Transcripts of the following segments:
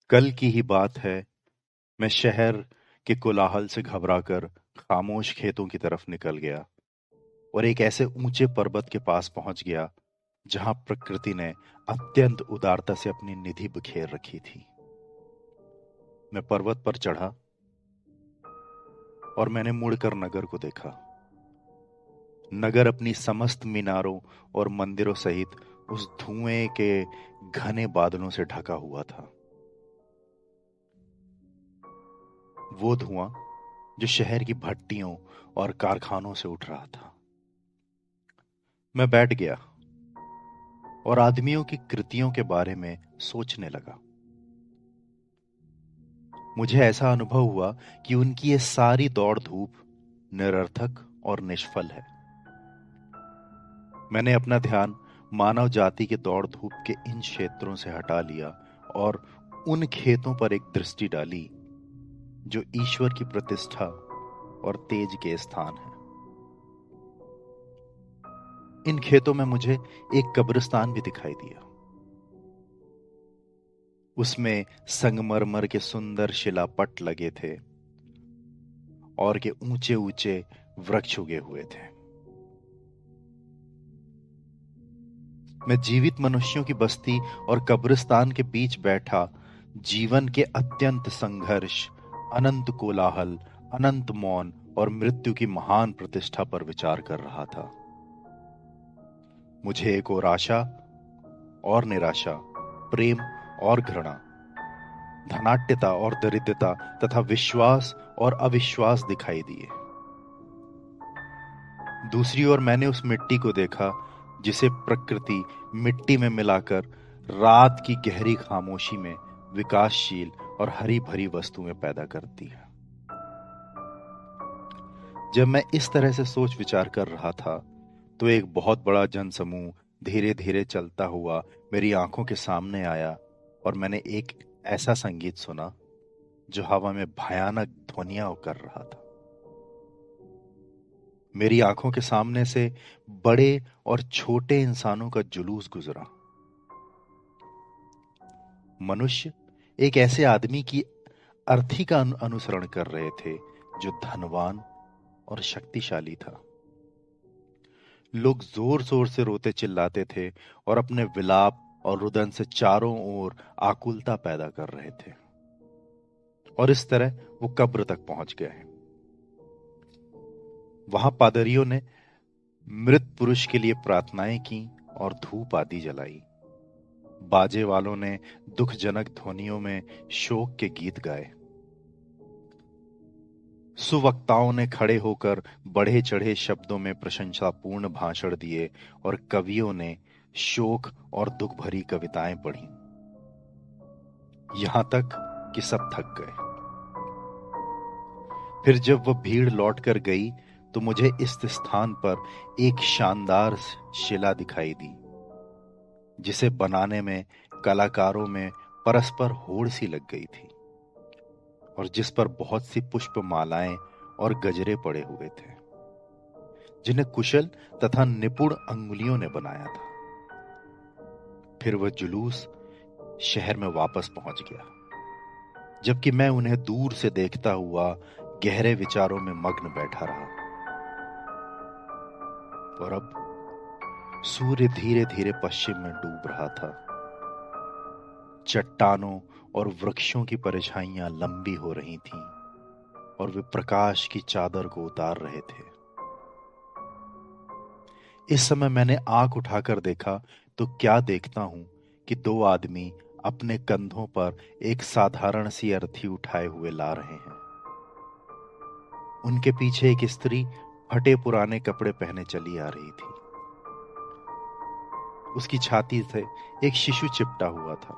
कल की ही बात है। मैं शहर के कोलाहल से घबराकर खामोश खेतों की तरफ निकल गया और एक ऐसे ऊंचे पर्वत के पास पहुंच गया जहां प्रकृति ने अत्यंत उदारता से अपनी निधि बिखेर रखी थी। मैं पर्वत पर चढ़ा और मैंने मुड़कर नगर को देखा। नगर अपनी समस्त मीनारों और मंदिरों सहित उस धुएं के घने बादलों से ढका हुआ था। वो धुआं जो शहर की भट्टियों और कारखानों से उठ रहा था। मैं बैठ गया और आदमियों की कृतियों के बारे में सोचने लगा। मुझे ऐसा अनुभव हुआ कि उनकी ये सारी दौड़ धूप निरर्थक और निष्फल है। मैंने अपना ध्यान मानव जाति के दौड़ धूप के इन क्षेत्रों से हटा लिया और उन खेतों पर एक दृष्टि डाली जो ईश्वर की प्रतिष्ठा और तेज के स्थान है। इन खेतों में मुझे एक कब्रिस्तान भी दिखाई दिया। उसमें संगमरमर के सुंदर शिलापट लगे थे और के ऊंचे ऊंचे वृक्ष उगे हुए थे। मैं जीवित मनुष्यों की बस्ती और कब्रिस्तान के बीच बैठा जीवन के अत्यंत संघर्ष, अनंत कोलाहल, अनंत मौन और मृत्यु की महान प्रतिष्ठा पर विचार कर रहा था। मुझे एक और आशा और निराशा, प्रेम और घृणा, धनाढ्यता और दरिद्रता तथा विश्वास और अविश्वास दिखाई दिए। दूसरी ओर मैंने उस मिट्टी को देखा जिसे प्रकृति मिट्टी में मिलाकर रात की गहरी खामोशी में विकासशील और हरी भरी वस्तुएं पैदा करती है। जब मैं इस तरह से सोच विचार कर रहा था तो एक बहुत बड़ा जनसमूह धीरे धीरे चलता हुआ मेरी आंखों के सामने आया और मैंने एक ऐसा संगीत सुना जो हवा में भयानक ध्वनियां कर रहा था। मेरी आंखों के सामने से बड़े और छोटे इंसानों का जुलूस गुजरा। मनुष्य एक ऐसे आदमी की अर्थी का अनुसरण कर रहे थे जो धनवान और शक्तिशाली था। लोग जोर जोर से रोते चिल्लाते थे और अपने विलाप और रुदन से चारों ओर आकुलता पैदा कर रहे थे। और इस तरह वो कब्र तक पहुंच गए। वहां पादरियों ने मृत पुरुष के लिए प्रार्थनाएं की और धूप आदि जलाई। बाजे वालों ने दुखजनक ध्वनियों में शोक के गीत गाए। सुवक्ताओं ने खड़े होकर बढ़े चढ़े शब्दों में प्रशंसापूर्ण भाषण दिए और कवियों ने शोक और दुख भरी कविताएं पढ़ी। यहां तक कि सब थक गए। फिर जब वह भीड़ लौट कर गई तो मुझे इस स्थान पर एक शानदार शिला दिखाई दी जिसे बनाने में कलाकारों में परस्पर होड़ सी लग गई थी और जिस पर बहुत सी पुष्प मालाएं और गजरे पड़े हुए थे जिन्हें कुशल तथा निपुण अंगुलियों ने बनाया था। फिर वह जुलूस शहर में वापस पहुंच गया जबकि मैं उन्हें दूर से देखता हुआ गहरे विचारों में मग्न बैठा रहा। और अब सूर्य धीरे धीरे पश्चिम में डूब रहा था। चट्टानों और वृक्षों की परछाइयां लंबी हो रही थीं और वे प्रकाश की चादर को उतार रहे थे। इस समय मैंने आंख उठाकर देखा तो क्या देखता हूं कि दो आदमी अपने कंधों पर एक साधारण सी अर्थी उठाए हुए ला रहे हैं। उनके पीछे एक स्त्री फटे पुराने कपड़े पहने चली आ रही थी। उसकी छाती से एक शिशु चिपटा हुआ था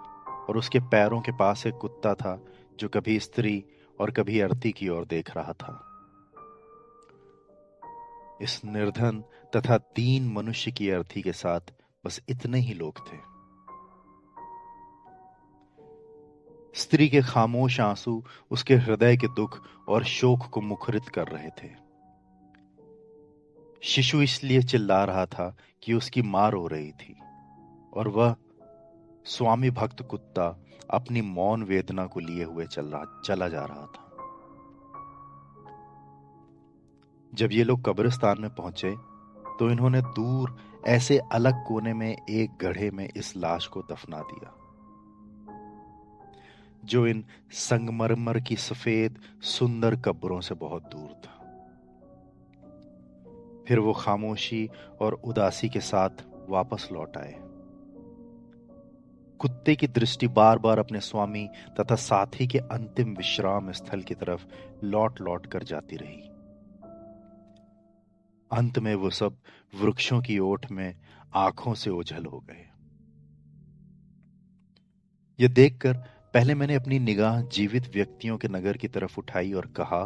और उसके पैरों के पास एक कुत्ता था जो कभी स्त्री और कभी अर्थी की ओर देख रहा था। इस निर्धन तथा दीन मनुष्य की अर्थी के साथ बस इतने ही लोग थे। स्त्री के खामोश आंसू उसके हृदय के दुख और शोक को मुखरित कर रहे थे। शिशु इसलिए चिल्ला रहा था कि उसकी मां रो रही थी और वह स्वामी भक्त कुत्ता अपनी मौन वेदना को लिए हुए चला जा रहा था। जब ये लोग कब्रिस्तान में पहुंचे तो इन्होंने दूर ऐसे अलग कोने में एक गड्ढे में इस लाश को दफना दिया, जो इन संगमरमर की सफेद सुंदर कब्रों से बहुत दूर था। फिर वो खामोशी और उदासी के साथ वापस लौट आए। कुत्ते की दृष्टि बार बार अपने स्वामी तथा साथी के अंतिम विश्राम स्थल की तरफ लौट लौट कर जाती रही। अंत में वो सब वृक्षों की ओट में आंखों से ओझल हो गए। यह देखकर पहले मैंने अपनी निगाह जीवित व्यक्तियों के नगर की तरफ उठाई और कहा,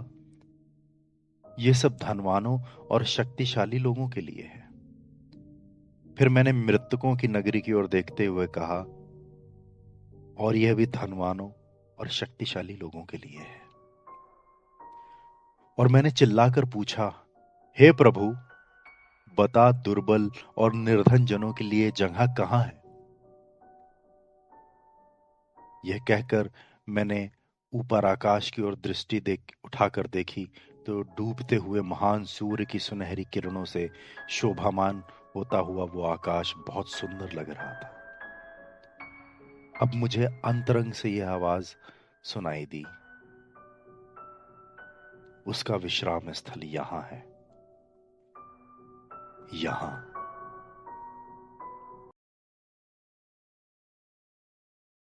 यह सब धनवानों और शक्तिशाली लोगों के लिए है। फिर मैंने मृतकों की नगरी की ओर देखते हुए कहा, और यह भी धनवानों और शक्तिशाली लोगों के लिए है। और मैंने चिल्लाकर पूछा, हे प्रभु, बता दुर्बल और निर्धन जनों के लिए जगह कहां है? यह कहकर मैंने ऊपर आकाश की ओर दृष्टि उठाकर देखी तो डूबते हुए महान सूर्य की सुनहरी किरणों से शोभामान होता हुआ वो आकाश बहुत सुंदर लग रहा था। अब मुझे अंतरंग से यह आवाज सुनाई दी, उसका विश्राम स्थल यहां है, यहां।